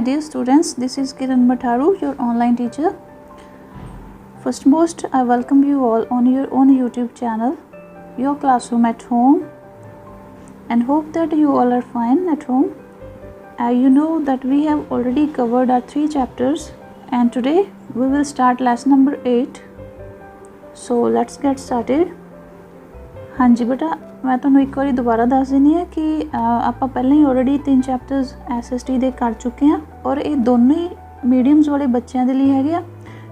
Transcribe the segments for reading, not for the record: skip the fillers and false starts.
my dear students, this is Kiran Matharu, your online teacher. First most, I welcome you all on your own YouTube channel, your classroom at home, and hope that you all are fine at home. You know that we have already covered our 3 chapters, and today we will start lesson number 8. So let's get started. हाँ जी बेटा, मैं ਤੁਹਾਨੂੰ ਇੱਕ ਵਾਰੀ ਦੁਬਾਰਾ ਦੱਸ ਦਿੰਦੀ ਹਾਂ ਕਿ ਆਪਾਂ ਪਹਿਲਾਂ ਹੀ ਆਲਰੇਡੀ 3 ਚੈਪਟਰਸ SST ਦੇ ਕਰ ਚੁੱਕੇ ਹਾਂ ਔਰ ਇਹ ਦੋਨੋਂ ਹੀ ਮੀਡੀਅਮਸ ਵਾਲੇ ਬੱਚਿਆਂ ਦੇ ਲਈ ਹੈਗੇ ਆ।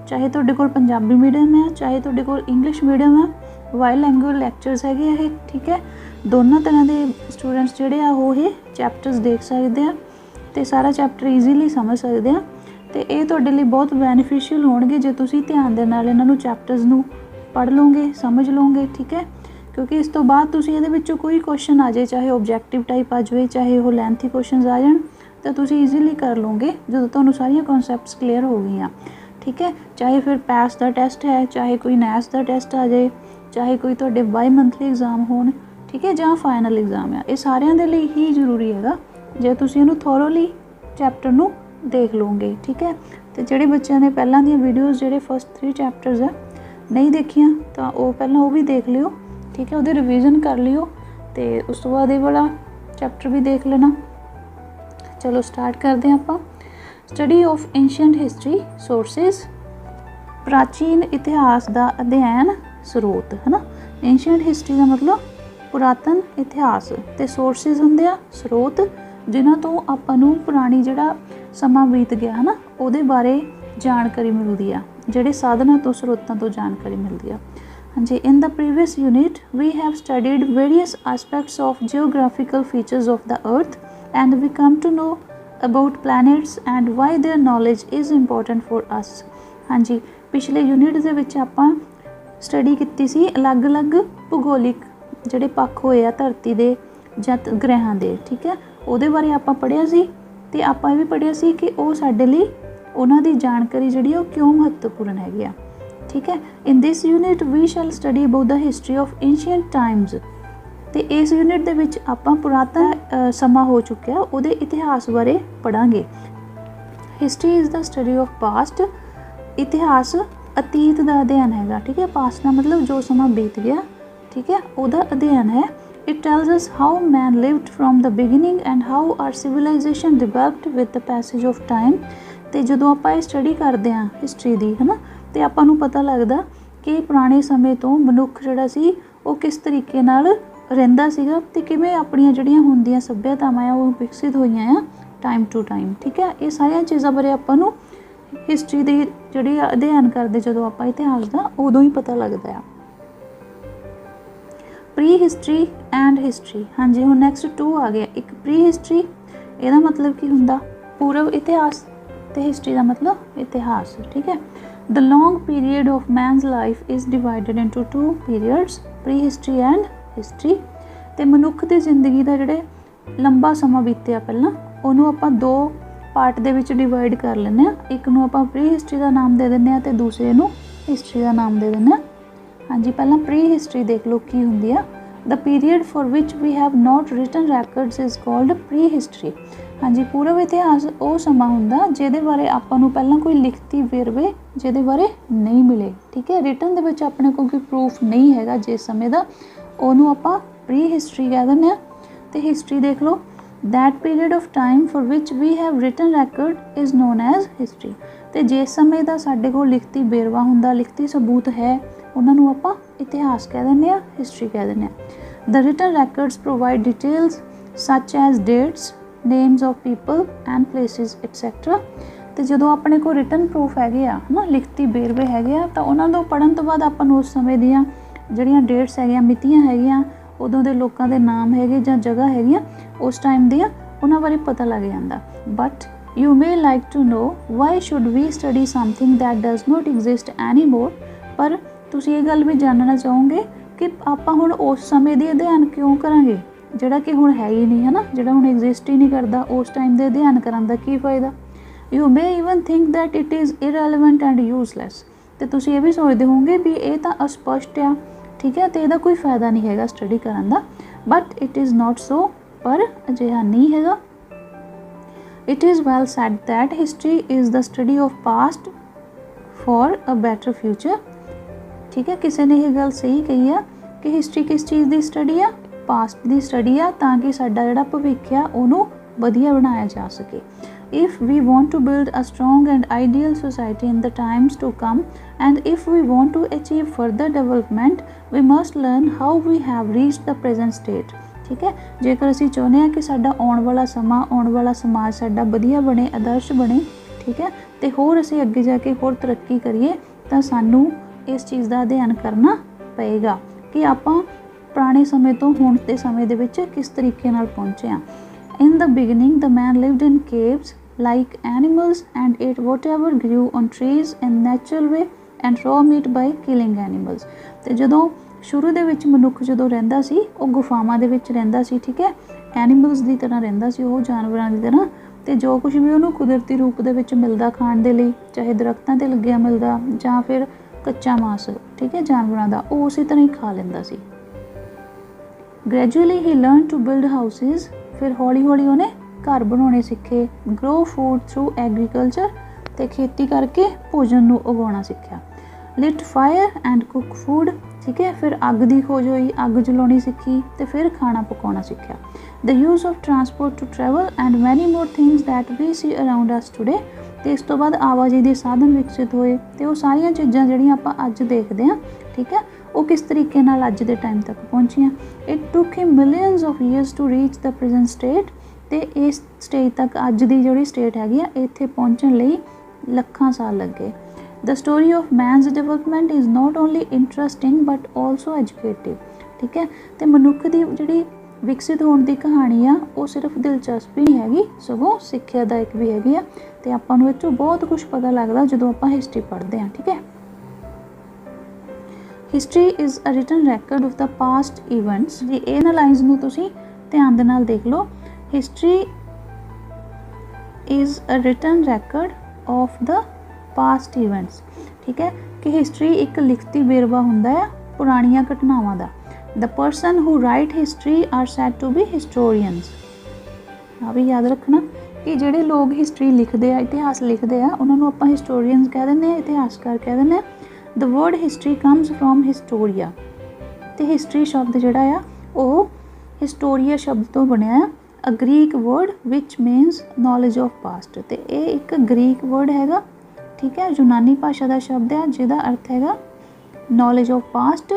ਚਾਹੇ ਤੁਹਾਡੇ ਕੋਲ ਪੰਜਾਬੀ ਮੀਡੀਅਮ ਹੈ, ਚਾਹੇ ਤੁਹਾਡੇ ਕੋਲ ਇੰਗਲਿਸ਼ ਮੀਡੀਅਮ ਹੈ, ਵਾਈਲ ਲੈਂਗੁਏਜ ਲੈਕਚਰਸ ਹੈਗੇ ਆ ਇਹ, ਠੀਕ ਹੈ। ਦੋਨਾਂ ਤਰ੍ਹਾਂ ਦੇ ਸਟੂਡੈਂਟਸ ਜਿਹੜੇ ਆ ਉਹ ਇਹ ਚੈਪਟਰਸ ਦੇਖ ਸਕਦੇ ਆ ਤੇ ਸਾਰਾ ਚੈਪਟਰ ਈਜ਼ੀਲੀ ਸਮਝ ਸਕਦੇ ਆ ਤੇ ਇਹ ਤੁਹਾਡੇ ਲਈ ਬਹੁਤ ਬੈਨੀਫੀਸ਼ੀਅਲ ਹੋਣਗੇ ਜੇ ਤੁਸੀਂ ਧਿਆਨ ਦੇ ਨਾਲ ਇਹਨਾਂ ਨੂੰ ਚੈਪਟਰਸ ਨੂੰ ਪੜ੍ਹ ਲਓਗੇ, ਸਮਝ ਲਓਗੇ, ਠੀਕ ਹੈ। क्योंकि इस तो बाद तुसी इहदे विचों कोई क्वेश्चन आ जाए, चाहे ऑब्जैक्टिव टाइप आ जाए, चाहे वो लैंथी क्वेश्चन आ जाए, तो तुसी ईजीली कर लोगे जो तुहानूं सारियां कॉन्सैप्ट्स क्लीयर हो गई, ठीक है। चाहे फिर पैस का टेस्ट है, चाहे कोई नैस का टेस्ट आ जाए, चाहे कोई तुहाडे बाई मंथली एग्जाम होण, ठीक है, जां फाइनल एग्जाम है, ये सारियां दे लई ही जरूरी हैगा जे तुसी इहनूं थोरोली चैप्टर नूं देख लोगे, ठीक है। तो जिहड़े बच्चों ने पहलां दी वीडियोज़ जिहड़े फस्ट 3 चैप्टर्स है नहीं देखियां तो वो पहलां वो भी देख लिओ, ठीक है, वो रिवीजन कर लियो तो उस तो बाद ये वाला चैप्टर भी देख लेना। चलो स्टार्ट करते हैं आप। Study of ancient history sources, प्राचीन इतिहास का अध्ययन स्रोत, है ना। एंशिएंट हिस्टरी का मतलब पुरातन इतिहास ते सोर्सेज होंदे आ स्रोत जिन्हां तो आपां नूं पुरानी जिहड़ा समा बीत गया है ना उहदे बारे जानकारी मिलदी आ, जिहड़े साधनां तो स्रोतां तो जानकारी मिलदी आ। हाँ जी, in the previous unit we have studied various aspects of geographical features of the earth and we come to know about planets and why their knowledge is important for us। हाँ जी, पिछले यूनिट दे विच आपां study कीती सी अलग अलग भूगोलिक जिहड़े पक्ष होए आ धरती दे जां ग्रहां दे, ठीक है, उहदे बारे आपां पढ़िया सी ते आपां भी पढ़िया सी कि वो साडे लई उहनां दी जानकारी जिहड़ी आ क्यों महत्वपूर्ण हैगी आ, ठीक है। In this unit we shall study about the history of ancient times. तो इस यूनिट दे विच आपां पुरातन समा हो चुकिया उहदे इतिहास बारे पढ़ांगे। History is the study of past, इतिहास अतीत का अध्ययन हैगा, ठीक है। पास्ट का मतलब जो समा बीत गया, ठीक है, उहदा अध्ययन है। It tells us how man lived from the beginning and how are civilization developed with the passage of time. तो जदों आपां स्टडी करते हैं हिस्टरी की, है ना, तो आपां नूं पता लगदा कि पुराने समय तो मनुख जिहड़ा सी वो किस तरीके नाल रहिंदा सीगा ते किवें अपणियां जिहड़ियां हुंदियां सभ्यतावां आ वो विकसित होईयां आ टाइम टू टाइम, ठीक है। ये सारियां चीज़ां बारे आपां नूं हिस्टरी दी जिहड़ी अध्ययन करदे जदों आपां इतिहास दा उदों ही पता लगदा आ। प्री हिस्टरी एंड हिस्टरी, हाँ जी, हुण नैक्सट 2 आ गया। एक प्री हिस्टरी, इहदा मतलब की हुंदा पूर्व इतिहास, ते हिस्टरी का मतलब इतिहास, ठीक है। The long period of man's life is divided into 2 periods, prehistory and history। ते मनुख की जिंदगी का जिहड़े लंबा समा बीत्या पहलां उहनूं आपां 2 पार्ट दे विच डिवाइड कर लैंदे आ। एक नूं आपां प्री हिस्टरी का नाम दे दिंदे आ ते दूसरे नूं हिस्टरी का नाम दे दिंदे आ। हाँ जी, पहलां प्री हिस्टरी देख लो की हुंदी आ। The period for which we have not written records is called prehistory. हाँ जी, पूर्व इतिहास वो समा हुंदा जिहदे बारे आपां नूं पहलां कोई लिखती वेरवे जिहदे बारे नहीं मिले, ठीक है। रिटन दे विच अपने कोल कोई प्रूफ नहीं हैगा जिस समय दा, उहनूं आपां प्री हिस्टरी कह दिंदे आ। ते हिस्टरी देख लो, that period of time for which we have written record is known as history. ते जिस समय दा साडे कोल लिखती वेरवा हुंदा, लिखती सबूत है, उन्हां नूं आपां इतिहास कह दिंदे आ, हिस्टरी कह दिंदे आ। The written records provide details such as dates, names of people and places etcetera. तो जो अपने को रिटन प्रूफ है ना, लिखती बेरवे है तो उन्होंने पढ़न तो बाद अपन उस समय दियाँ जड़ियाँ डेट्स है, मितियाँ है, उदों के लोगों के नाम है ਜਾਂ जगह है उस टाइम दियाँ उन्होंने बारे पता लग जाता। But you may like to know why should we study something that does not exist any more. पर तुसीं ये गल भी जानना चाहोगे कि आपां हुण उस समय दी अध्ययन क्यों करांगे जिहड़ा कि हुण है ही नहीं, है ना, जिहड़ा हुण एग्जिस्ट ही नहीं करता, उस टाइम दे अध्ययन करन दा की फ़ायदा। You may even think that it is irrelevant and useless. तो तुसीं ये भी सोचते होंगे भी ये तो अस्पष्ट आ, ठीक है, तो इसका कोई फ़ायदा नहीं हैगा स्टडी करन दा। But it is not so, पर अजिहा नहीं हैगा। It is well said that history is the study of past for a better future. ठीक है, किसी ने ये गल सही कही है कि हिस्टरी किस चीज़ की स्टडी आ, पास्ट की स्टडी आ, ताकि साडा जिहड़ा भविख आ उहनूं वधिया बनाया जा सके. If we want to build a strong and ideal society in the times to come, and if we want to achieve further development, we must learn how we have reached the present state. ठीक है, जेकर असीं चाहुंदे हां कि साडा आउण वाला समां, आउण वाला समाज साडा वधिया बने, आदर्श बने, ठीक है, ते होर असीं अगे जाके होर तरक्की करिए, तां सानूं इस चीज़ का अध्ययन करना पएगा कि आपां पुराने समय तो हुण दे समय दे विच किस तरीके नाल पहुंचे हां. In the beginning, the man lived in caves like animals and ate whatever grew on trees in natural way and raw meat by killing animals. ਤੇ ਜਦੋਂ ਸ਼ੁਰੂ ਦੇ ਵਿੱਚ ਮਨੁੱਖ ਜਦੋਂ ਰਹਿੰਦਾ ਸੀ ਉਹ ਗੁਫਾਵਾਂ ਦੇ ਵਿੱਚ ਰਹਿੰਦਾ ਸੀ, ਠੀਕ ਹੈ, ਐਨੀਮਲਸ ਦੀ ਤਰ੍ਹਾਂ ਰਹਿੰਦਾ ਸੀ, ਉਹ ਜਾਨਵਰਾਂ ਦੀ ਤਰ੍ਹਾਂ, ਤੇ ਜੋ ਕੁਝ ਵੀ ਉਹਨੂੰ ਕੁਦਰਤੀ ਰੂਪ ਦੇ ਵਿੱਚ ਮਿਲਦਾ ਖਾਣ ਦੇ ਲਈ, ਚਾਹੇ ਦਰਖਤਾਂ ਤੇ ਲੱਗਿਆ ਮਿਲਦਾ ਜਾਂ ਫਿਰ ਕੱਚਾ ਮਾਸ, ਠੀਕ ਹੈ, ਜਾਨਵਰਾਂ ਦਾ, ਉਹ ਉਸੇ ਤਰ੍ਹਾਂ ਹੀ ਖਾ ਲੈਂਦਾ ਸੀ. Gradually he learned to build houses. ਫਿਰ ਹੌਲੀ ਹੌਲੀ ਉਹਨੇ ਘਰ ਬਣਾਉਣੇ ਸਿੱਖੇ. ਗਰੋ ਫੂਡ ਥਰੂ ਐਗਰੀਕਲਚਰ, ਤੇ ਖੇਤੀ ਕਰਕੇ ਭੋਜਨ ਨੂੰ ਉਗਾਉਣਾ ਸਿੱਖਿਆ. ਲਿਟ ਫਾਇਰ ਐਂਡ ਕੁੱਕ ਫੂਡ, ਠੀਕ ਹੈ, ਫਿਰ ਅੱਗ ਦੀ ਖੋਜ ਹੋਈ, ਅੱਗ ਜਲਾਉਣੀ ਸਿੱਖੀ, ਤੇ ਫਿਰ ਖਾਣਾ ਪਕਾਉਣਾ ਸਿੱਖਿਆ. The use of transport to travel and many more things that we see around us today. ਤੇ ਇਸ ਤੋਂ ਬਾਅਦ ਆਵਾਜਾਈ ਦੇ ਸਾਧਨ ਵਿਕਸਿਤ ਹੋਏ, ਤੇ ਉਹ ਸਾਰੀਆਂ ਚੀਜ਼ਾਂ ਜਿਹੜੀਆਂ ਆਪਾਂ ਅੱਜ ਦੇਖਦੇ ਹਾਂ, ਠੀਕ ਹੈ, ਉਹ ਕਿਸ ਤਰੀਕੇ ਨਾਲ ਅੱਜ ਦੇ ਟਾਈਮ ਤੱਕ ਪਹੁੰਚੀਆਂ. It took him millions of years to reach the present state. ਤੇ ਇਸ ਸਟੇਜ ਤੱਕ ਅੱਜ ਦੀ ਜਿਹੜੀ ਸਟੇਟ ਹੈਗੀ ਆ ਇੱਥੇ ਪਹੁੰਚਣ ਲਈ ਲੱਖਾਂ ਸਾਲ ਲੱਗੇ. ਦ story of men's development is not only interesting but also ਐਜੂਕੇਟਿਵ. ਠੀਕ ਹੈ, ਤੇ ਮਨੁੱਖ ਦੀ ਜਿਹੜੀ ਵਿਕਸਿਤ ਹੋਣ ਦੀ ਕਹਾਣੀ ਆ ਉਹ ਸਿਰਫ ਦਿਲਚਸਪੀ ਨਹੀਂ ਹੈਗੀ, ਸਗੋਂ ਸਿੱਖਿਆਦਾਇਕ ਵੀ ਹੈਗੀ ਆ, ਤੇ ਆਪਾਂ ਨੂੰ ਇਹ 'ਚੋਂ ਬਹੁਤ ਕੁਝ ਪਤਾ ਲੱਗਦਾ ਜਦੋਂ ਆਪਾਂ ਹਿਸਟਰੀ ਪੜ੍ਹਦੇ ਹਾਂ. ਠੀਕ ਹੈ, history is a written record of the past events. ਜੀ ਇਹਨਾਂ ਲਾਈਨਸ ਨੂੰ ਤੁਸੀਂ ਧਿਆਨ ਦੇ ਨਾਲ ਦੇਖ ਲਓ. History is a written record of the past events. ਠੀਕ ਹੈ, ਕਿ ਹਿਸਟਰੀ ਇੱਕ ਲਿਖਤੀ ਵੇਰਵਾ ਹੁੰਦਾ ਹੈ ਪੁਰਾਣੀਆਂ ਘਟਨਾਵਾਂ ਦਾ. The person who write history are said to be historians. ਆ ਵੀ ਯਾਦ ਰੱਖਣਾ ਕਿ ਜਿਹੜੇ ਲੋਕ ਹਿਸਟਰੀ ਲਿਖਦੇ ਆ, ਇਤਿਹਾਸ ਲਿਖਦੇ ਆ, ਉਹਨਾਂ ਨੂੰ ਆਪਾਂ ਹਿਸਟੋਰੀਅਨਸ ਕਹਿ ਦਿੰਦੇ ਆ, ਇਤਿਹਾਸਕਾਰ ਕਹਿ ਦਿੰਦੇ ਆ. The word history comes from historia. ਤੇ ਹਿਸਟਰੀ ਸ਼ਬਦ ਜਿਹੜਾ ਆ ਉਹ ਹਿਸਟੋਰੀਆ ਸ਼ਬਦ ਤੋਂ ਬਣਿਆ ਆ. A Greek word which means knowledge of past. ਤੇ ਇਹ ਇੱਕ ਗ੍ਰੀਕ ਵਰਡ ਹੈਗਾ, ਠੀਕ ਹੈ, ਯੂਨਾਨੀ ਭਾਸ਼ਾ ਦਾ ਸ਼ਬਦ ਹੈ ਜਿਹਦਾ ਅਰਥ ਹੈਗਾ knowledge of past,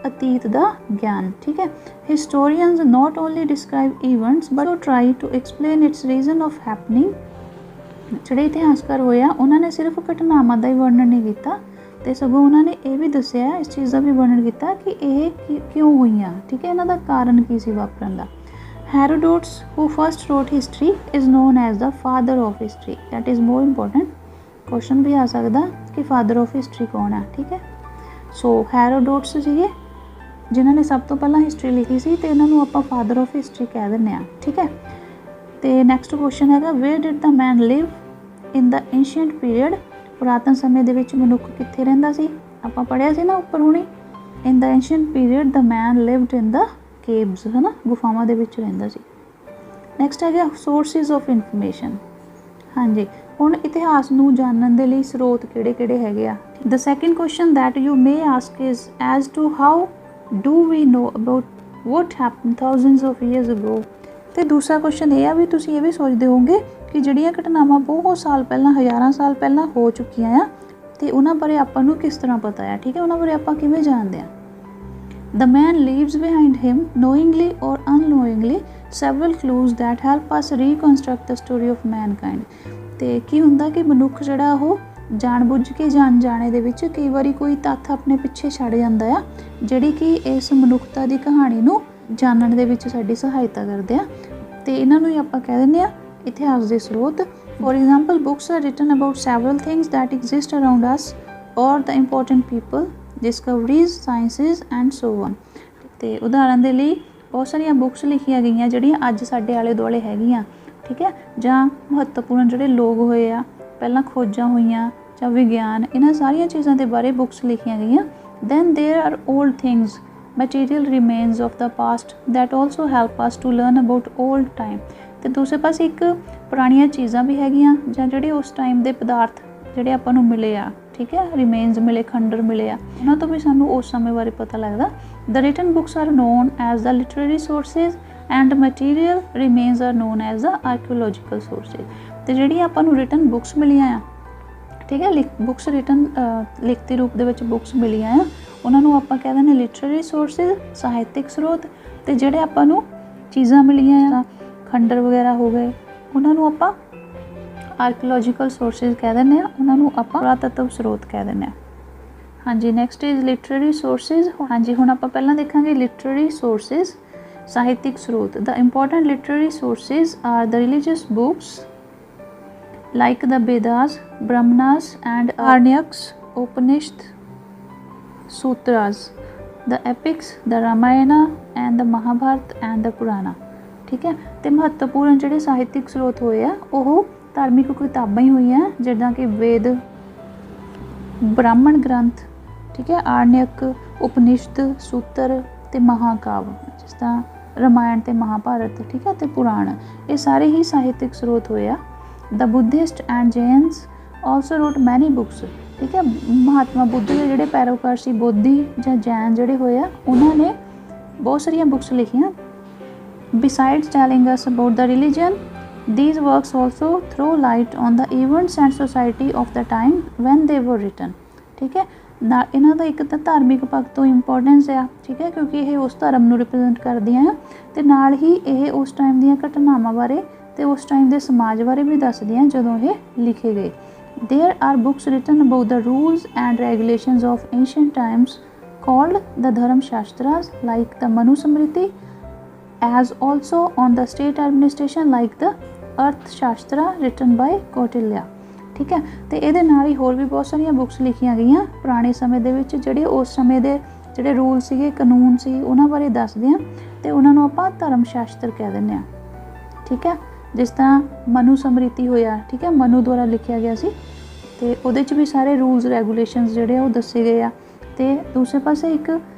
ਅਤੀਤ ਦਾ ਗਿਆਨ. ਠੀਕ ਹੈ, historians not only describe events but try to explain its reason of happening. ਜਿਹੜੇ ਇਤਿਹਾਸਕਾਰ ਹੋਏ ਆ ਉਹਨਾਂ ਨੇ ਸਿਰਫ ਘਟਨਾਵਾਂ ਦਾ ਹੀ ਵਰਣਨ ਨਹੀਂ ਕੀਤਾ, ਤੇ ਸਗੋਂ ਉਹਨਾਂ ਨੇ ਇਹ ਵੀ ਦੱਸਿਆ, ਇਸ ਚੀਜ਼ ਦਾ ਵੀ ਵਰਣਨ ਕੀਤਾ ਕਿ ਇਹ ਕਿਉਂ ਹੋਈਆਂ. ਠੀਕ ਹੈ, ਇਹਨਾਂ ਦਾ ਕਾਰਨ ਕੀ ਸੀ ਵਾਪਰਨ ਦਾ. Herodotus, who first wrote history, is known as the father of history. That is more important. Question ਵੀ ਆ ਸਕਦਾ ਕਿ father of history ਕੌਣ ਹੈ. ਠੀਕ ਹੈ, ਸੋ ਹੈਰੋਡੋਟਸ ਸੀਗੇ ਜਿਨ੍ਹਾਂ ਨੇ ਸਭ ਤੋਂ ਪਹਿਲਾਂ ਹਿਸਟਰੀ ਲਿਖੀ ਸੀ, ਤੇ ਇਹਨਾਂ ਨੂੰ ਆਪਾਂ ਫਾਦਰ ਆਫ ਹਿਸਟਰੀ ਕਹਿ ਦਿੰਦੇ ਹਾਂ. ਠੀਕ ਹੈ, ਤੇ ਨੈਕਸਟ ਕੁਐਸਚਨ ਹੈਗਾ where did the man live in the ancient period. ਪੁਰਾਤਨ ਸਮੇਂ ਦੇ ਵਿੱਚ ਮਨੁੱਖ ਕਿੱਥੇ ਰਹਿੰਦਾ ਸੀ? ਆਪਾਂ ਪੜ੍ਹਿਆ ਸੀ ਨਾ ਉੱਪਰ ਹੁਣੀ, ਇਨ the ancient period the man lived in the caves, ਹੈ ਨਾ, ਗੁਫਾਵਾਂ ਦੇ ਵਿੱਚ ਰਹਿੰਦਾ ਸੀ. ਨੈਕਸਟ ਹੈਗਾ ਸੋਰਸਿਸ ਆਫ ਇਨਫੋਰਮੇਸ਼ਨ. ਹਾਂਜੀ, ਹੁਣ ਇਤਿਹਾਸ ਨੂੰ ਜਾਣਨ ਦੇ ਲਈ ਸਰੋਤ ਕਿਹੜੇ ਕਿਹੜੇ ਹੈਗੇ ਆ. The second question that you may ask is as to how do we know about what happen thousands of years ago. ਅਤੇ ਦੂਸਰਾ ਕੁਐਸਚਨ ਇਹ ਆ ਵੀ ਤੁਸੀਂ ਇਹ ਵੀ ਸੋਚਦੇ ਹੋਵੋਗੇ ਕਿ ਜਿਹੜੀਆਂ ਘਟਨਾਵਾਂ ਬਹੁਤ ਸਾਲ ਪਹਿਲਾਂ, ਹਜ਼ਾਰਾਂ ਸਾਲ ਪਹਿਲਾਂ ਹੋ ਚੁੱਕੀਆਂ ਆ, ਅਤੇ ਉਹਨਾਂ ਬਾਰੇ ਆਪਾਂ ਨੂੰ ਕਿਸ ਤਰ੍ਹਾਂ ਪਤਾ ਆ. ਠੀਕ ਹੈ, ਉਹਨਾਂ ਬਾਰੇ ਆਪਾਂ ਕਿਵੇਂ ਜਾਣਦੇ ਹਾਂ. The man leaves behind him, knowingly or unknowingly, several clues that help us reconstruct the story of mankind. ਤੇ ਕੀ ਹੁੰਦਾ ਕਿ ਮਨੁੱਖ ਜਿਹੜਾ ਉਹ ਜਾਣਬੁੱਝ ਕੇ ਜਾਣੇ ਦੇ ਵਿੱਚ ਕਈ ਵਾਰੀ ਕੋਈ ਤੱਥ ਆਪਣੇ ਪਿੱਛੇ ਛੱਡ ਜਾਂਦਾ ਆ, ਜਿਹੜੀ ਕਿ ਇਸ ਮਨੁੱਖਤਾ ਦੀ ਕਹਾਣੀ ਨੂੰ ਜਾਣਨ ਦੇ ਵਿੱਚ ਸਾਡੀ ਸਹਾਇਤਾ ਕਰਦੇ ਆ, ਤੇ ਇਹਨਾਂ ਨੂੰ ਹੀ ਆਪਾਂ ਕਹਿ ਦਿੰਦੇ ਆ ਇਤਿਹਾਸ ਦੇ ਸਰੋਤ. For example, books are written about several things that exist around us or the important people, discoveries, sciences and so on. ਅਤੇ ਉਦਾਹਰਨ ਦੇ ਲਈ ਬਹੁਤ ਸਾਰੀਆਂ ਬੁੱਕਸ ਲਿਖੀਆਂ ਗਈਆਂ ਜਿਹੜੀਆਂ ਅੱਜ ਸਾਡੇ ਆਲੇ ਦੁਆਲੇ ਹੈਗੀਆਂ. ਠੀਕ ਹੈ, ਜਾਂ ਮਹੱਤਵਪੂਰਨ ਜਿਹੜੇ ਲੋਕ ਹੋਏ ਆ, ਪਹਿਲਾਂ ਖੋਜਾਂ ਹੋਈਆਂ, ਜਾਂ ਵਿਗਿਆਨ, ਇਹਨਾਂ ਸਾਰੀਆਂ ਚੀਜ਼ਾਂ ਦੇ ਬਾਰੇ ਬੁੱਕਸ ਲਿਖੀਆਂ ਗਈਆਂ. Then there are old things, material remains of the past that also help us to learn about old time. ਤੇ ਦੂਸਰੇ ਪਾਸੇ ਇੱਕ ਪੁਰਾਣੀਆਂ ਚੀਜ਼ਾਂ ਵੀ ਹੈਗੀਆਂ ਜਾਂ ਜਿਹੜੇ ਉਸ ਟਾਈਮ ਦੇ ਪਦਾਰਥ ਜਿਹੜੇ ਆਪਾਂ ਨੂੰ ਮਿਲੇ ਆ, ਠੀਕ ਹੈ, ਰਿਮੇਨਸ ਮਿਲੇ, ਖੰਡਰ ਮਿਲੇ ਆ, ਉਹਨਾਂ ਤੋਂ ਵੀ ਸਾਨੂੰ ਉਸ ਸਮੇਂ ਬਾਰੇ ਪਤਾ ਲੱਗਦਾ। The written books are known as the literary sources and material remains are known as the archaeological sources. ਤੇ ਜਿਹੜੀਆਂ ਆਪਾਂ ਨੂੰ ਰਿਟਨ ਬੁੱਕਸ ਮਿਲੀਆਂ ਆ, ਠੀਕ ਹੈ, ਬੁੱਕਸ ਰਿਟਨ ਲਿਖਤੀ ਰੂਪ ਦੇ ਵਿੱਚ ਬੁੱਕਸ ਮਿਲੀਆਂ ਆ, ਉਹਨਾਂ ਨੂੰ ਆਪਾਂ ਕਹਿ ਦਿੰਦੇ ਲਿਟਰੇਰੀ ਸੋਰਸਿਸ, ਸਾਹਿਤਿਕ ਸਰੋਤ। ਤੇ ਜਿਹੜੇ ਆਪਾਂ ਨੂੰ ਚੀਜ਼ਾਂ ਮਿਲੀਆਂ ਆ, ਖੰਡਰ ਵਗੈਰਾ ਹੋ ਗਏ, ਉਹਨਾਂ ਨੂੰ ਆਪਾਂ ਆਰਕੀਓਲੋਜੀਕਲ ਸੋਰਸਿਸ ਕਹਿ ਦਿੰਦੇ ਆ, ਉਹਨਾਂ ਨੂੰ ਆਪਾਂ ਪੁਰਾਤੱਤਵ ਸਰੋਤ ਕਹਿ ਦਿੰਦੇ ਆ। ਹਾਂਜੀ, ਨੈਕਸਟ ਇਜ਼ ਲਿਟਰੇਰੀ ਸੋਰਸਿਸ। ਹਾਂਜੀ, ਹੁਣ ਆਪਾਂ ਪਹਿਲਾਂ ਦੇਖਾਂਗੇ ਲਿਟਰੇਰੀ ਸੋਰਸਿਸ, ਸਾਹਿਤਿਕ ਸਰੋਤ। The important literary sources are the religious books like the Vedas, Brahmanas and Aranyaks, Upanishad, Sutras, the epics, the Ramayana and the Mahabharata and the Purana। ठीक है, तो महत्वपूर्ण ਜਿਹੜੇ ਸਾਹਿਤਿਕ ਸਰੋਤ ਹੋਏ ਆ ਉਹ ਧਾਰਮਿਕ ਕਿਤਾਬਾਂ ਹੀ ਹੋਈਆਂ, ਜਿੱਦਾਂ ਕਿ ਵੇਦ, ਬ੍ਰਾਹਮਣ ਗ੍ਰੰਥ, ਠੀਕ ਹੈ, ਆਰਣਯਕ, ਉਪਨਿਸ਼ਦ, ਸੂਤਰ ਤੇ ਮਹਾਕਾਵ, ਜਿਸ ਤਰ੍ਹਾਂ ਰਮਾਇਣ ਤੇ ਮਹਾਭਾਰਤ, ਠੀਕ ਹੈ, ਤੇ ਪੁਰਾਣ, ਇਹ ਸਾਰੇ ਹੀ ਸਾਹਿਤਿਕ ਸਰੋਤ ਹੋਏ ਆ। ਦ ਬੁੱਧਿਸਟ ਐਂਡ ਜੈਨਸ ਆਲਸੋ ਰੋਟ ਮੈਨੀ ਬੁੱਕਸ। ਠੀਕ ਹੈ, ਮਹਾਤਮਾ ਬੁੱਧ ਦੇ ਜਿਹੜੇ ਪੈਰੋਕਾਰ ਸੀ, ਬੋਧੀ ਜਾਂ ਜੈਨ ਜਿਹੜੇ ਹੋਏ ਆ, ਉਹਨਾਂ ਨੇ ਬਹੁਤ ਸਾਰੀਆਂ ਬੁੱਕਸ ਲਿਖੀਆਂ। Besides telling us about the religion, these works also throw light on the events and society of the time when they were written। ਠੀਕ ਹੈ, ਨਾ ਇਹਨਾਂ ਦਾ ਇੱਕ ਤਾਂ ਧਾਰਮਿਕ ਪੱਖ ਤੋਂ ਇੰਪੋਰਟੈਂਸ ਆ, ਠੀਕ ਹੈ, ਕਿਉਂਕਿ ਇਹ ਉਸ ਧਰਮ ਨੂੰ ਰਿਪਰੈਜ਼ੈਂਟ ਕਰਦੀਆਂ ਆ, ਅਤੇ ਨਾਲ ਹੀ ਇਹ ਉਸ ਟਾਈਮ ਦੀਆਂ ਘਟਨਾਵਾਂ ਬਾਰੇ ਅਤੇ ਉਸ ਟਾਈਮ ਦੇ ਸਮਾਜ ਬਾਰੇ ਵੀ ਦੱਸਦੀਆਂ ਜਦੋਂ ਇਹ ਲਿਖੇ ਗਏ। There are books written about the rules and regulations of ancient times called the Dharm Shastras, like the Manu Smriti, as also on the state administration like the Arth Shastra written by Kautilya। ਠੀਕ ਹੈ, ਅਤੇ ਇਹਦੇ ਨਾਲ ਹੀ ਹੋਰ ਵੀ ਬਹੁਤ ਸਾਰੀਆਂ books ਲਿਖੀਆਂ ਗਈਆਂ ਪੁਰਾਣੇ ਸਮੇਂ ਦੇ ਵਿੱਚ, ਜਿਹੜੇ ਉਸ ਸਮੇਂ ਦੇ ਜਿਹੜੇ ਰੂਲ ਸੀਗੇ, ਕਾਨੂੰਨ ਸੀ, ਉਹਨਾਂ ਬਾਰੇ ਦੱਸਦੇ ਹਾਂ, ਅਤੇ ਉਹਨਾਂ ਨੂੰ ਆਪਾਂ ਧਰਮ ਸ਼ਾਸਤਰ ਕਹਿ ਦਿੰਦੇ ਹਾਂ। ਠੀਕ ਹੈ, ਜਿਸ ਤਰ੍ਹਾਂ ਮਨੂ ਸਮ੍ਰਿਤੀ ਹੋਇਆ, ਠੀਕ ਹੈ, ਮਨੂ ਦੁਆਰਾ ਲਿਖਿਆ ਗਿਆ ਸੀ, ਅਤੇ ਉਹਦੇ 'ਚ ਵੀ ਸਾਰੇ ਰੂਲਸ ਰੈਗੂਲੇਸ਼ਨਸ ਜਿਹੜੇ ਆ ਉਹ ਦੱਸੇ ਗਏ ਆ। ਅਤੇ ਦੂਸਰੇ ਪਾਸੇ ਇੱਕ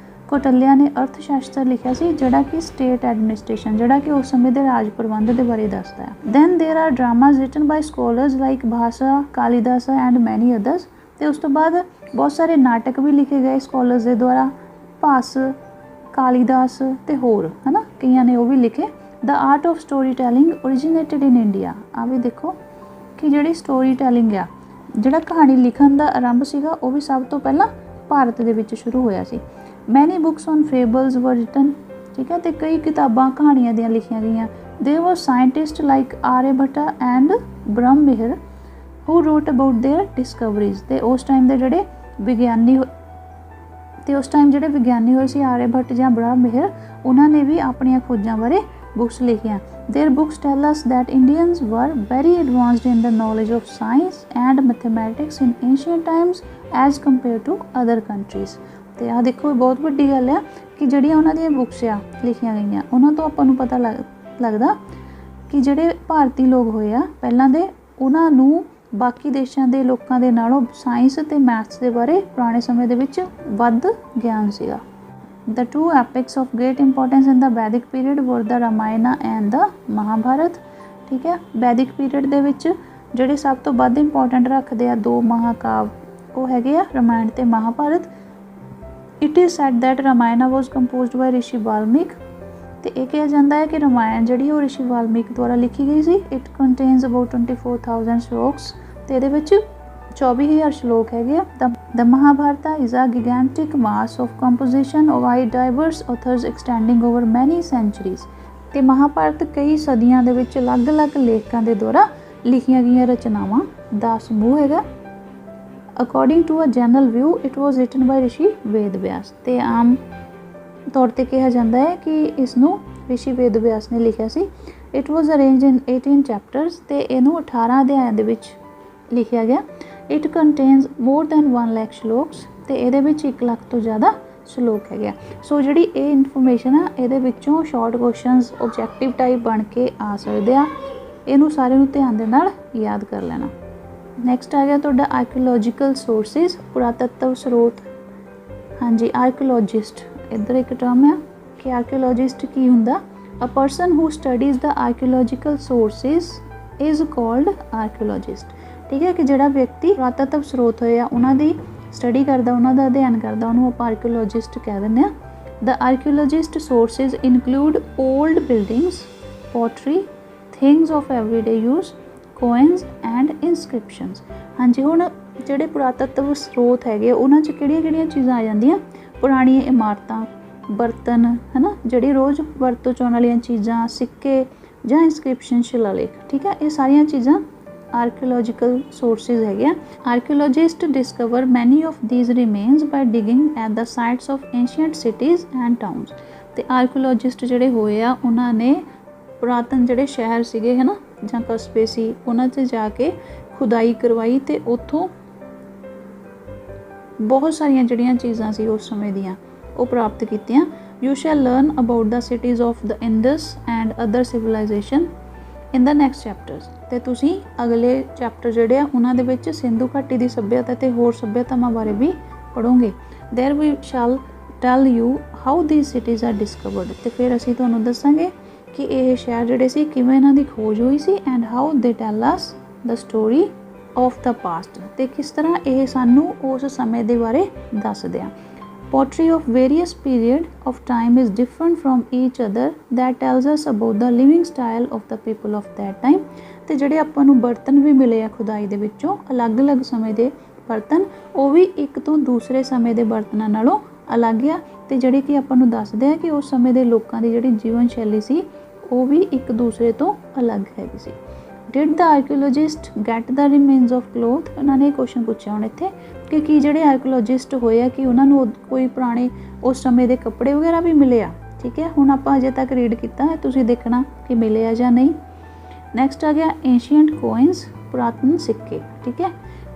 ਕੌਟਲਿਆ ਨੇ ਅਰਥ ਸ਼ਾਸਤਰ ਲਿਖਿਆ ਸੀ, ਜਿਹੜਾ ਕਿ ਸਟੇਟ ਐਡਮਿਨਿਸਟ੍ਰੇਸ਼ਨ, ਜਿਹੜਾ ਕਿ ਉਸ ਸਮੇਂ ਦੇ ਰਾਜ ਪ੍ਰਬੰਧ ਦੇ ਬਾਰੇ ਦੱਸਦਾ ਹੈ। Then there are dramas written by scholars like Bhasa, Kalidas and many others. ਅਤੇ ਉਸ ਤੋਂ ਬਾਅਦ ਬਹੁਤ ਸਾਰੇ ਨਾਟਕ ਵੀ ਲਿਖੇ ਗਏ ਸਕੋਲਰਸ ਦੇ ਦੁਆਰਾ, ਭਾਸ, ਕਾਲੀਦਾਸ ਅਤੇ ਹੋਰ, ਹੈ ਨਾ, ਕਈਆਂ ਨੇ ਉਹ ਵੀ ਲਿਖੇ। The art of storytelling originated in India. ਆ ਵੀ ਦੇਖੋ ਕਿ ਜਿਹੜੀ ਸਟੋਰੀ ਟੈਲਿੰਗ ਆ, ਜਿਹੜਾ ਕਹਾਣੀ ਲਿਖਣ ਦਾ ਆਰੰਭ ਸੀਗਾ, ਉਹ ਵੀ ਸਭ ਤੋਂ ਪਹਿਲਾਂ ਭਾਰਤ ਦੇ ਵਿੱਚ ਸ਼ੁਰੂ ਹੋਇਆ ਸੀ। ਮੈਨੀ ਬੁੱਕਸ ਔਨ ਫੇਬਲਸ ਵਰ ਰਿਟਨ। ਠੀਕ ਹੈ, ਅਤੇ ਕਈ ਕਿਤਾਬਾਂ ਕਹਾਣੀਆਂ ਦੀਆਂ ਲਿਖੀਆਂ ਗਈਆਂ। ਦੇਰ ਵਾਜ਼ ਸਾਇੰਟਿਸਟ ਲਾਈਕ ਆਰਿਆਭੱਟਾ ਐਂਡ ਬ੍ਰਹਮ ਮਿਹਰ ਹੂ ਰੋਟ ਅਬਾਊਟ ਦੇਅਰ ਡਿਸਕਵਰੀਜ਼। ਅਤੇ ਉਸ ਟਾਈਮ ਦੇ ਜਿਹੜੇ ਵਿਗਿਆਨੀ ਹੋਏ ਸੀ, ਆਰਿਆਭੱਟ ਜਾਂ ਬ੍ਰਹਮ ਮਿਹਰ, ਉਹਨਾਂ ਨੇ ਵੀ ਆਪਣੀਆਂ ਖੋਜਾਂ ਬਾਰੇ ਬੁੱਕਸ ਲਿਖੀਆਂ। Their books tell us that Indians were very advanced in the knowledge of science and mathematics in ancient times as compare to other countries. ਅਤੇ ਆਹ ਦੇਖੋ, ਬਹੁਤ ਵੱਡੀ ਗੱਲ ਆ ਕਿ ਜਿਹੜੀਆਂ ਉਹਨਾਂ ਦੀਆਂ ਬੁੱਕਸ ਆ ਲਿਖੀਆਂ ਗਈਆਂ, ਉਹਨਾਂ ਤੋਂ ਆਪਾਂ ਨੂੰ ਪਤਾ ਲੱਗਦਾ ਕਿ ਜਿਹੜੇ ਭਾਰਤੀ ਲੋਕ ਹੋਏ ਆ ਪਹਿਲਾਂ ਦੇ, ਉਹਨਾਂ ਨੂੰ ਬਾਕੀ ਦੇਸ਼ਾਂ ਦੇ ਲੋਕਾਂ ਦੇ ਨਾਲੋਂ ਸਾਇੰਸ ਅਤੇ ਮੈਥਸ ਦੇ ਬਾਰੇ ਪੁਰਾਣੇ ਸਮੇਂ ਦੇ ਵਿੱਚ ਵੱਧ ਗਿਆਨ ਸੀਗਾ। The two epics of great importance in the Vedic period were the Ramayana and the Mahabharata। ਠੀਕ ਹੈ, ਵੈਦਿਕ ਪੀਰੀਅਡ ਦੇ ਵਿੱਚ ਜਿਹੜੇ ਸਭ ਤੋਂ ਵੱਧ ਇੰਪੋਰਟੈਂਟ ਰੱਖਦੇ ਆ ਦੋ ਮਹਾਕਾਵ, ਉਹ ਹੈਗੇ ਆ ਰਮਾਇਣ ਅਤੇ Mahabharat. It is said that Ramayana was composed by Rishi Valmiki. ਅਤੇ ਇਹ ਕਿਹਾ ਜਾਂਦਾ ਹੈ ਕਿ ਰਾਮਾਇਣ ਜਿਹੜੀ ਉਹ ਰਿਸ਼ੀ ਵਾਲਮੀਕ ਦੁਆਰਾ ਲਿਖੀ ਗਈ ਸੀ। ਇਟ ਕੰਟੇਨਸ ਅਬਾਊਟ 24,000 ਸ਼ਲੋਕਸ, ਅਤੇ ਇਹਦੇ ਵਿੱਚ 24,000 ਸ਼ਲੋਕ ਹੈਗੇ ਆ। The Mahabharata is a gigantic mass of composition by diverse authors extending over many centuries. ਅਤੇ ਮਹਾਭਾਰਤ ਕਈ ਸਦੀਆਂ ਦੇ ਵਿੱਚ ਅਲੱਗ-ਅਲੱਗ ਲੇਖਕਾਂ ਦੇ ਦੁਆਰਾ ਲਿਖੀਆਂ ਗਈਆਂ ਰਚਨਾਵਾਂ ਦਾ ਸਮੂਹ ਹੈਗਾ। According to a general view it was written by Rishi Ved Vyas. ਅਤੇ ਆਮ ਤੌਰ 'ਤੇ ਕਿਹਾ ਜਾਂਦਾ ਹੈ ਕਿ ਇਸ ਨੂੰ ਰਿਸ਼ੀ ਵੇਦ ਵਿਆਸ ਨੇ ਲਿਖਿਆ ਸੀ। It was arranged in 18 chapters, ਅਤੇ ਇਹਨੂੰ 18 ਅਧਿਆਇਆਂ ਦੇ ਵਿੱਚ ਲਿਖਿਆ ਗਿਆ। It contains more than 1 lakh shlokas, ਅਤੇ ਇਹਦੇ ਵਿੱਚ 1 ਲੱਖ ਤੋਂ ਜ਼ਿਆਦਾ ਸ਼ਲੋਕ ਹੈਗੇ ਆ। ਸੋ ਜਿਹੜੀ ਇਹ ਇਨਫੋਰਮੇਸ਼ਨ ਆ, ਇਹਦੇ ਵਿੱਚੋਂ ਸ਼ਾਰਟ ਕੁਐਸਚਨਸ ਓਬਜੈਕਟਿਵ ਟਾਈਪ ਬਣ ਕੇ ਆ ਸਕਦੇ ਆ। ਇਹਨੂੰ ਸਾਰੇ ਨੂੰ ਧਿਆਨ ਦੇ ਨਾਲ ਯਾਦ ਕਰ ਲੈਣਾ। ਨੈਕਸਟ ਆ ਗਿਆ ਤੁਹਾਡਾ ਆਰਕੀਓਲੋਜੀਕਲ ਸੋਰਸਿਸ, ਪੁਰਾਤੱਤਵ ਸਰੋਤ। ਹਾਂਜੀ, ਆਰਕੀਓਲੋਜਿਸਟ ਇੱਧਰ ਇੱਕ ਟਰਮ ਆ ਕਿ ਆਰਕੀਓਲੋਜਿਸਟ ਕੀ ਹੁੰਦਾ। A person who studies the archaeological sources is called archaeologist। ठीक है कि ਜਿਹੜਾ ਵਿਅਕਤੀ ਪੁਰਾਤਤਵ ਸਰੋਤ ਹੋਏ ਆ ਉਹਨਾਂ ਦੀ ਸਟੱਡੀ ਕਰਦਾ, ਉਹਨਾਂ ਦਾ ਅਧਿਐਨ ਕਰਦਾ, ਉਹਨੂੰ ਆਪਾਂ ਆਰਕੀਓਲੋਜਿਸਟ ਕਹਿ ਦਿੰਦੇ ਆ। The archaeologist sources include old buildings, pottery, things of everyday use, coins and inscriptions। ਹਾਂਜੀ, ਹੁਣ ਜਿਹੜੇ ਪੁਰਾਤਤਵ ਸਰੋਤ ਹੈਗੇ ਉਹਨਾਂ 'ਚ ਕਿਹੜੀਆਂ ਚੀਜ਼ਾਂ ਆ ਜਾਂਦੀਆਂ? ਪੁਰਾਣੀਆਂ ਇਮਾਰਤਾਂ, ਬਰਤਨ, ਹੈ ਨਾ, ਜਿਹੜੀ ਰੋਜ਼ ਵਰਤੋਂ 'ਚ ਆਉਣ ਵਾਲੀਆਂ ਚੀਜ਼ਾਂ, ਸਿੱਕੇ ਜਾਂ ਇਨਸਕ੍ਰਿਪਸ਼ਨ, ਸ਼ਿਲਾਲੇਖ। ਠੀਕ ਹੈ, ਇਹ ਸਾਰੀਆਂ ਚੀਜ਼ਾਂ ਆਰਕੀਓਲੋਜੀਕਲ ਸੋਰਸਿਸ ਹੈਗੇ ਆ। Archaeologist discover many of these remains by digging at the sites of ancient cities and towns. ਅਤੇ ਆਰਕੀਓਲੋਜਿਸਟ ਜਿਹੜੇ ਹੋਏ ਆ ਉਹਨਾਂ ਨੇ ਪੁਰਾਤਨ ਜਿਹੜੇ ਸ਼ਹਿਰ ਸੀਗੇ, ਹੈ ਨਾ, ਜਾਂ ਕਸਬੇ ਸੀ, ਉਹਨਾਂ 'ਚ ਜਾ ਕੇ ਖੁਦਾਈ ਕਰਵਾਈ ਅਤੇ ਉੱਥੋਂ ਬਹੁਤ ਸਾਰੀਆਂ ਜਿਹੜੀਆਂ ਚੀਜ਼ਾਂ ਸੀ ਉਸ ਸਮੇਂ ਦੀਆਂ ਉਹ ਪ੍ਰਾਪਤ ਕੀਤੀਆਂ। You shell learn about the cities of the Indus and other civilisation in the next chapters. ਅਤੇ ਤੁਸੀਂ ਅਗਲੇ ਚੈਪਟਰ ਜਿਹੜੇ ਆ ਉਹਨਾਂ ਦੇ ਵਿੱਚ ਸਿੰਧੂ ਘਾਟੀ ਦੀ ਸੱਭਿਅਤਾ ਅਤੇ ਹੋਰ ਸੱਭਿਅਤਾਵਾਂ ਬਾਰੇ ਵੀ ਪੜ੍ਹੋਗੇ। There we shall tell you how these cities are discovered. ਅਤੇ ਫਿਰ ਅਸੀਂ ਤੁਹਾਨੂੰ ਦੱਸਾਂਗੇ ਕਿ ਇਹ ਸ਼ਹਿਰ ਜਿਹੜੇ ਸੀ ਕਿਵੇਂ ਇਹਨਾਂ ਦੀ ਖੋਜ ਹੋਈ ਸੀ, and how they tell us the story of the past. ਅਤੇ ਕਿਸ ਤਰ੍ਹਾਂ ਇਹ ਸਾਨੂੰ ਉਸ ਸਮੇਂ ਦੇ ਬਾਰੇ ਦੱਸਦੇ ਆ। Pottery of various period of time is different from each other that tells us about the living style of the people of that time। ਤੇ ਜਿਹੜੇ ਆਪਾਂ ਨੂੰ ਬਰਤਨ ਵੀ ਮਿਲੇ ਆ ਖੁਦਾਈ ਦੇ ਵਿੱਚੋਂ, ਅਲੱਗ-ਅਲੱਗ ਸਮੇਂ ਦੇ ਬਰਤਨ, ਉਹ ਵੀ ਇੱਕ ਤੋਂ ਦੂਸਰੇ ਸਮੇਂ ਦੇ ਬਰਤਨਾਂ ਨਾਲੋਂ ਅਲੱਗ ਆ। ਤੇ ਜਿਹੜੇ ਕਿ ਆਪਾਂ ਨੂੰ ਦੱਸਦੇ ਆ ਕਿ ਉਸ ਸਮੇਂ ਦੇ ਲੋਕਾਂ ਦੀ ਜਿਹੜੀ ਜੀਵਨ ਸ਼ੈਲੀ ਸੀ ਉਹ ਵੀ ਇੱਕ ਦੂਸਰੇ ਤੋਂ ਅਲੱਗ ਹੈਗੀ ਸੀ। Did the archaeologist get the remains of cloth? ਉਹਨਾਂ ਨੇ ਕੁਐਸਚਨ ਪੁੱਛਿਆ ਹੁਣ ਇੱਥੇ ਕਿ ਕੀ ਜਿਹੜੇ ਆਰਕੀਓਲੋਜਿਸਟ ਹੋਏ ਆ ਕਿ ਉਹਨਾਂ ਨੂੰ ਕੋਈ ਪੁਰਾਣੇ ਉਸ ਸਮੇਂ ਦੇ ਕੱਪੜੇ ਵਗੈਰਾ ਵੀ ਮਿਲੇ ਆ। ਠੀਕ ਹੈ, ਹੁਣ ਆਪਾਂ ਅਜੇ ਤੱਕ ਰੀਡ ਕੀਤਾ ਹੈ, ਤੁਸੀਂ ਦੇਖਣਾ ਕਿ ਮਿਲੇ ਆ ਜਾਂ ਨਹੀਂ। ਨੈਕਸਟ ਆ ਗਿਆ ਐਂਸ਼ੀਐਂਟ ਕੋਇਨਸ, ਪੁਰਾਤਨ ਸਿੱਕੇ। ਠੀਕ ਹੈ,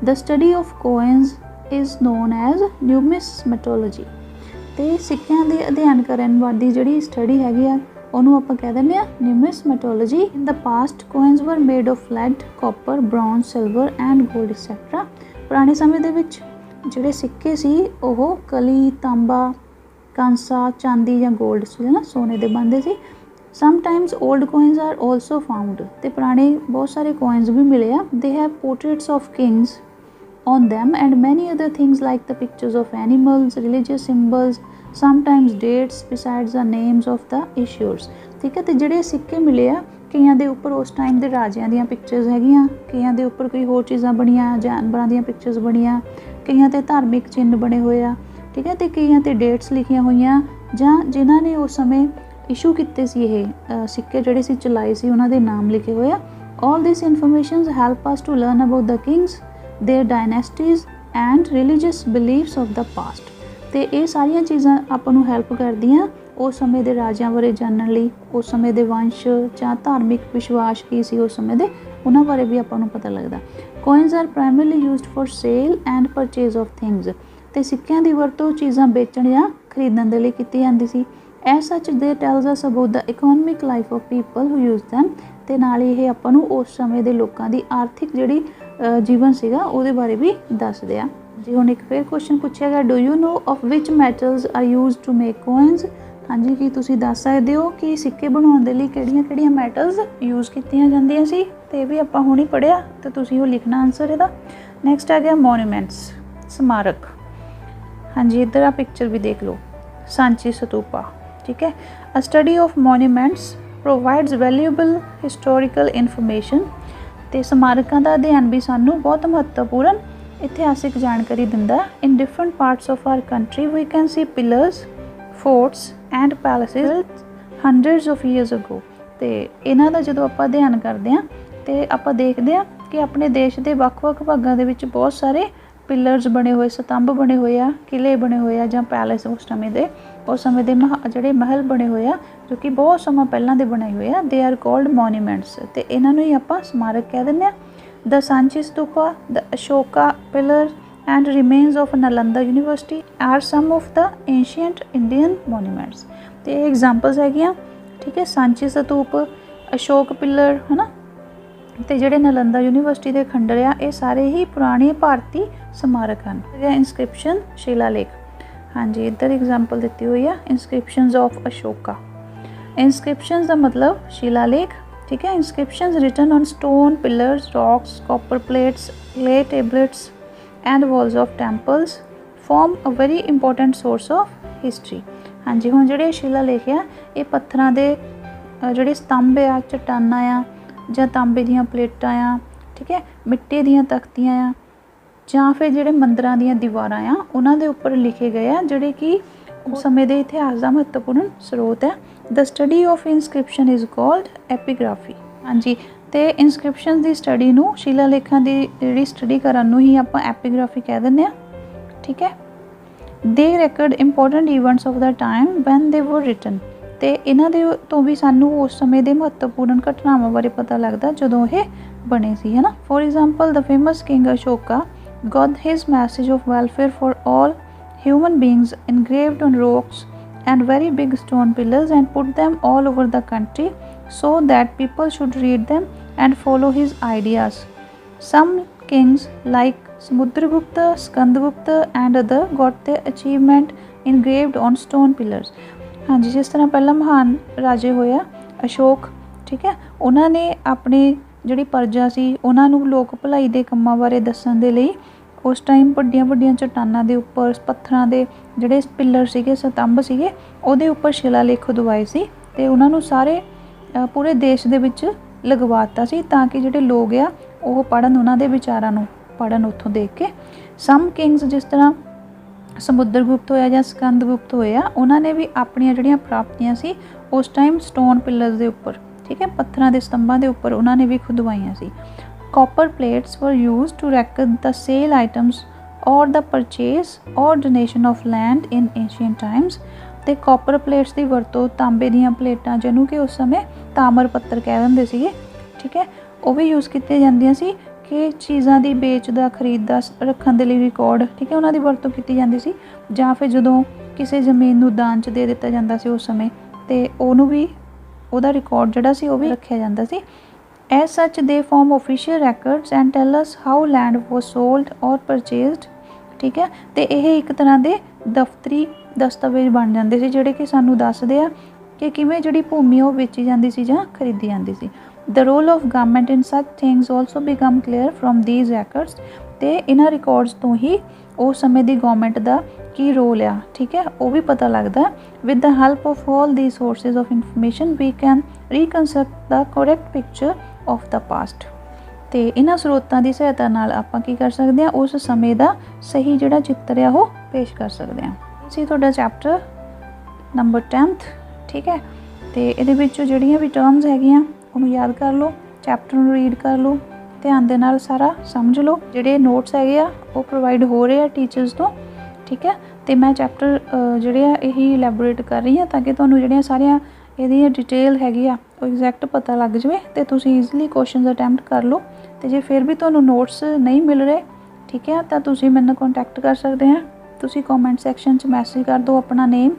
the study of coins is known as numismatology. ਅਤੇ ਸਿੱਕਿਆਂ ਦੇ ਅਧਿਐਨ ਕਰਨ ਵਾਲੀ ਜਿਹੜੀ ਸਟੱਡੀ ਹੈਗੀ ਆ ਉਹਨੂੰ ਆਪਾਂ ਕਹਿ ਦਿੰਦੇ ਆ numismatology. In the past coins were made of lead, copper, bronze, silver and gold etcetera. ਪੁਰਾਣੇ ਸਮੇਂ ਦੇ ਵਿੱਚ ਜਿਹੜੇ ਸਿੱਕੇ ਸੀ ਉਹ ਕਲੀ, ਤਾਂਬਾ, ਕਾਂਸਾ, ਚਾਂਦੀ ਜਾਂ ਗੋਲਡ ਸੀ, ਨਾ, ਸੋਨੇ ਦੇ ਬਣਦੇ ਸੀ। Sometimes old coins are also found. ਅਤੇ ਪੁਰਾਣੇ ਬਹੁਤ ਸਾਰੇ ਕੋਇਨਸ ਵੀ ਮਿਲੇ ਆ। They have portraits of kings on them and many other things like the pictures of animals, religious symbols, sometimes dates besides the names of the issuers। ਠੀਕ ਹੈ, ਅਤੇ ਜਿਹੜੇ ਸਿੱਕੇ ਮਿਲੇ ਆ ਕਈਆਂ ਦੇ ਉੱਪਰ ਉਸ ਟਾਈਮ ਦੇ ਰਾਜਿਆਂ ਦੀਆਂ ਪਿਕਚਰਸ ਹੈਗੀਆਂ, ਕਈਆਂ ਦੇ ਉੱਪਰ ਕੋਈ ਹੋਰ ਚੀਜ਼ਾਂ ਬਣੀਆਂ, ਜਾਨਵਰਾਂ ਦੀਆਂ ਪਿਕਚਰਸ ਬਣੀਆਂ, ਕਈਆਂ 'ਤੇ ਧਾਰਮਿਕ ਚਿੰਨ੍ਹ ਬਣੇ ਹੋਏ ਆ। ਠੀਕ ਹੈ, ਅਤੇ ਕਈਆਂ 'ਤੇ ਡੇਟਸ ਲਿਖੀਆਂ ਹੋਈਆਂ ਜਾਂ ਜਿਨ੍ਹਾਂ ਨੇ ਉਸ ਸਮੇਂ ਇਸ਼ੂ ਕੀਤੇ ਸੀ ਇਹ ਸਿੱਕੇ ਜਿਹੜੇ ਸੀ ਚਲਾਏ ਸੀ ਉਹਨਾਂ ਦੇ ਨਾਮ ਲਿਖੇ ਹੋਏ ਆ। All these informations help us to learn about the kings, their dynasties and religious beliefs of the past। ਅਤੇ ਇਹ ਸਾਰੀਆਂ ਚੀਜ਼ਾਂ ਆਪਾਂ ਨੂੰ ਹੈਲਪ ਕਰਦੀਆਂ ਉਸ ਸਮੇਂ ਦੇ ਰਾਜਿਆਂ ਬਾਰੇ ਜਾਣਨ ਲਈ, ਉਸ ਸਮੇਂ ਦੇ ਵੰਸ਼ ਜਾਂ ਧਾਰਮਿਕ ਵਿਸ਼ਵਾਸ ਕੀ ਸੀ ਉਸ ਸਮੇਂ ਦੇ, ਉਹਨਾਂ ਬਾਰੇ ਵੀ ਆਪਾਂ ਨੂੰ ਪਤਾ ਲੱਗਦਾ। Coins are primarily used for sale and purchase of things. ਅਤੇ ਸਿੱਕਿਆਂ ਦੀ ਵਰਤੋਂ ਚੀਜ਼ਾਂ ਵੇਚਣ ਜਾਂ ਖਰੀਦਣ ਦੇ ਲਈ ਕੀਤੀ ਜਾਂਦੀ ਸੀ। ਐਜ਼ ਸੱਚ ਦੇ tells us about the economic life of people who use them. ਅਤੇ ਨਾਲ ਇਹ ਆਪਾਂ ਨੂੰ ਉਸ ਸਮੇਂ ਦੇ ਲੋਕਾਂ ਦੀ ਆਰਥਿਕ ਜਿਹੜੀ ਜੀਵਨ ਸੀਗਾ ਉਹਦੇ ਬਾਰੇ ਵੀ ਦੱਸਦੇ ਆ ਜੀ। ਹੁਣ ਇੱਕ ਫਿਰ ਕੁਐਸਚਨ ਪੁੱਛਿਆ ਗਿਆ, do you know of which metals are used to make coins. ਹਾਂਜੀ, ਕੀ ਤੁਸੀਂ ਦੱਸ ਸਕਦੇ ਹੋ ਕਿ ਸਿੱਕੇ ਬਣਾਉਣ ਦੇ ਲਈ ਕਿਹੜੀਆਂ ਮੈਟਲਸ ਯੂਜ਼ ਕੀਤੀਆਂ ਜਾਂਦੀਆਂ ਸੀ। ਅਤੇ ਇਹ ਵੀ ਆਪਾਂ ਹੁਣ ਹੀ ਪੜ੍ਹਿਆ, ਅਤੇ ਤੁਸੀਂ ਉਹ ਲਿਖਣਾ ਆਨਸਰ ਇਹਦਾ। ਨੈਕਸਟ ਆ ਗਿਆ ਮੋਨੂਮੈਂਟਸ, ਸਮਾਰਕ। ਹਾਂਜੀ, ਇੱਧਰ ਆ ਪਿਕਚਰ ਵੀ ਦੇਖ ਲਓ, ਸਾਂਚੀ ਸਤੂਪਾ। ਠੀਕ ਹੈ, a study of monuments provides valuable historical information. ਅਤੇ ਸਮਾਰਕਾਂ ਦਾ ਅਧਿਐਨ ਵੀ ਸਾਨੂੰ ਬਹੁਤ ਮਹੱਤਵਪੂਰਨ ਇਤਿਹਾਸਿਕ ਜਾਣਕਾਰੀ ਦਿੰਦਾ। In different parts of our country we can see pillars, forts and palaces hundreds of years ago. ਅਤੇ ਇਹਨਾਂ ਦਾ ਜਦੋਂ ਆਪਾਂ ਅਧਿਐਨ ਕਰਦੇ ਹਾਂ ਅਤੇ ਆਪਾਂ ਦੇਖਦੇ ਹਾਂ ਕਿ ਆਪਣੇ ਦੇਸ਼ ਦੇ ਵੱਖ-ਵੱਖ ਭਾਗਾਂ ਦੇ ਵਿੱਚ ਬਹੁਤ ਸਾਰੇ ਪਿਲਰਸ ਬਣੇ ਹੋਏ, ਸਤੰਭ ਬਣੇ ਹੋਏ ਆ, ਕਿਲ੍ਹੇ ਬਣੇ ਹੋਏ ਆ, ਜਾਂ ਪੈਲੇਸ ਉਸ ਸਮੇਂ ਦੇ ਜਿਹੜੇ ਮਹਿਲ ਬਣੇ ਹੋਏ ਆ ਜੋ ਕਿ ਬਹੁਤ ਸਮਾਂ ਪਹਿਲਾਂ ਦੇ ਬਣਾਏ ਹੋਏ ਆ। They are cold monuments. ਅਤੇ ਇਹਨਾਂ ਨੂੰ ਹੀ ਆਪਾਂ ਸਮਾਰਕ ਕਹਿ ਦਿੰਦੇ ਹਾਂ। The Sanchi Stupa, the Ashoka pillar and remains of Nalanda university are some of the ancient Indian monuments. ਅਤੇ ਇਹ ਐਗਜ਼ਾਮਪਲਸ ਹੈਗੀਆਂ। ਠੀਕ ਹੈ, ਸਾਂਚੀ ਸਤੂਪ, ਅਸ਼ੋਕ ਪਿਲਰ, ਹੈ ਨਾ, ਅਤੇ ਜਿਹੜੇ ਨਾਲੰਦਾ ਯੂਨੀਵਰਸਿਟੀ ਦੇ ਖੰਡਰ ਆ, ਇਹ ਸਾਰੇ ਹੀ ਪੁਰਾਣੇ ਭਾਰਤੀ ਸਮਾਰਕ ਹਨ। ਇਨਸਕ੍ਰਿਪਸ਼ਨ, ਸ਼ਿਲਾਲੇਖ। ਹਾਂਜੀ, ਇੱਧਰ ਐਗਜ਼ਾਮਪਲ ਦਿੱਤੀ ਹੋਈ ਆ, ਇਨਸਕ੍ਰਿਪਸ਼ਨਸ ਆਫ ਅਸ਼ੋਕਾ। इंस्क्रिप्शंस का मतलब शिलालेख, ठीक है। Inscriptions written on stone, pillars, rocks, copper plates, clay tablets and walls of temples form a very important source of history. हाँ जी, हुण जिहड़े शिलालेख आ ये पत्थरां दे जिहड़े स्तंभ आ, चट्टानां आ, जां तांबे दीयां प्लेटां आ, ठीक है, मिट्टी दीयां तख्तियां आ, जां फिर जिहड़े मंदिरां दीयां दीवारां आ उन्हां दे उपर लिखे गए आ, जिहड़े कि उस समय दे इतिहास का महत्वपूर्ण स्रोत है। The study of inscription is called epigraphy. हाँ जी, तो इंस्क्रिप्शन की स्टडी नूं, शिलालेखां की जिहड़ी स्टडी करन नूं ही आपां एपीग्राफी कह दिंदे आ, ठीक है। They record important events of the time when they were written. तो इन्हां दे तो भी सानूं उस समय दे महत्वपूर्ण घटनावां बारे पता लगदा जदों ये बने सी, है ना। For example the famous king Ashoka got his message of welfare for all human beings engraved on rocks and very big stone pillars and put them all over the country so that people should read them and follow his ideas. Some kings like Samudragupta, Skandagupta and other got their achievement engraved on stone pillars. हाँ जी, जिस तरह पहला महान राजे होया अशोक, ठीक है, उन्होंने अपनी जिहड़ी प्रजा सी उन्हां नूं लोक भलाई दे कंमां बारे दस्सण दे लई उस टाइम वड्डियां वड्डियां चट्टानां दे उपर पत्थरां दे जिहड़े पिलर सीगे, स्तंभ सीगे, उहदे उपर शिलालेख खुदवाए सी ते उन्हां नूं सारे पूरे देश दे विच लगवाता सी ताकि जिहड़े लोग आ ओह पढ़न, उन्हां दे विचारां नूं पढ़न उत्थों देख के। सम किंग्स जिस तरह समुद्रगुप्त होया जां स्कंदगुप्त होया, उन्होंने भी अपनियां जिहड़ियां प्राप्तियां सी उस टाइम स्टोन पिलर्स दे उपर, ठीक है, पत्थरां दे स्तंभां दे उपर उन्होंने भी खुदवाइयां सी। Copper plates were used to record the sale items or the purchase or donation of land in ancient times। ਤੇ copper plates ਦੀ ਵਰਤੋਂ, ਤਾਂਬੇ ਦੀਆਂ ਪਲੇਟਾਂ ਜਿਹਨੂੰ ਕਿ ਉਸ ਸਮੇਂ ਤਾਮਰ ਪੱਤਰ ਕਹਿ ਦਿੰਦੇ ਸੀਗੇ, ਠੀਕ ਹੈ, ਉਹ ਵੀ ਯੂਜ਼ ਕੀਤੀਆਂ ਜਾਂਦੀਆਂ ਸੀ ਕਿ ਚੀਜ਼ਾਂ ਦੀ ਵੇਚਦਾ ਖਰੀਦਦਾ ਰੱਖਣ ਦੇ ਲਈ ਰਿਕਾਰਡ, ਠੀਕ ਹੈ, ਉਹਨਾਂ ਦੀ ਵਰਤੋਂ ਕੀਤੀ ਜਾਂਦੀ ਸੀ। ਜਾਂ ਫਿਰ ਜਦੋਂ ਕਿਸੇ ਜ਼ਮੀਨ ਨੂੰ ਦਾਨ 'ਚ ਦੇ ਦਿੱਤਾ ਜਾਂਦਾ ਸੀ ਉਸ ਸਮੇਂ, ਤੇ ਉਹਨੂੰ ਵੀ ਉਹਦਾ ਰਿਕਾਰਡ ਜਿਹੜਾ ਸੀ ਉਹ ਵੀ ਰੱਖਿਆ ਜਾਂਦਾ ਸੀ। As such, they form official records and tell us how land was sold or purchased, ठीक है। तो यह एक तरह के दफ्तरी दस्तावेज बन जाते सी जिहड़े कि सानू दसदे आ कि किवें जिहड़ी भूमि वो बेची जाती सी जां खरीदी जाती सी। The role of government in such things also become clear from these records. तो इन्हां रिकॉर्ड्स तो ही उस समय की गवर्नमेंट का की रोल आ, ठीक है, वो भी पता लगता। With the help of all the sources of information we can reconstruct the correct picture of the past. तो इन्हां स्रोतां की सहायता नाल आपां की कर सकते हैं, उस समय का सही जिहड़ा चित्र है वो पेश कर सकते हैं। इसी तुहाडा चैप्टर नंबर 10th, ठीक है। तो इहदे विचों जिहड़ियां भी टर्म्स हैगियां उहनूं याद कर लो, चैप्टर नूं रीड कर लो, ध्यान दे नाल सारा समझ लो। जिहड़े नोट्स हैगे आ वो प्रोवाइड हो रहे हैं टीचर्स तो, ठीक है। तो मैं चैप्टर जिहड़े आ यही इलैबोरेट कर रही हाँ ताकि तुहानूं जिहड़ियां सारियां ਇਹਦੀ डिटेल हैगी आ ਉਹ एग्जैक्ट पता लग जाए तो तुसीं ईजली क्वेश्चन अटैम्प्ट कर लो। तो जे फिर भी तुहानूं नोट्स नहीं मिल रहे, ठीक है, तो तुसीं मैनूं कॉन्टैक्ट कर सकते हैं। तुसीं कॉमेंट सैक्शन च मैसेज कर दो अपना नेम,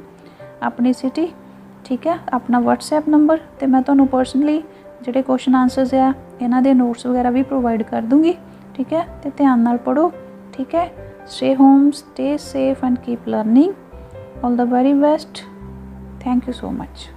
अपनी सिटी, ठीक है, अपना WhatsApp नंबर, तो मैं तुहानूं पर्सनली जिहड़े क्वेश्चन आंसर्स आ इन्हां दे नोट्स वगैरह भी प्रोवाइड कर दूँगी, ठीक है। तो ध्यान नाल पढ़ो, ठीक है। Stay home, stay safe and keep learning. All the very best. Thank you so much.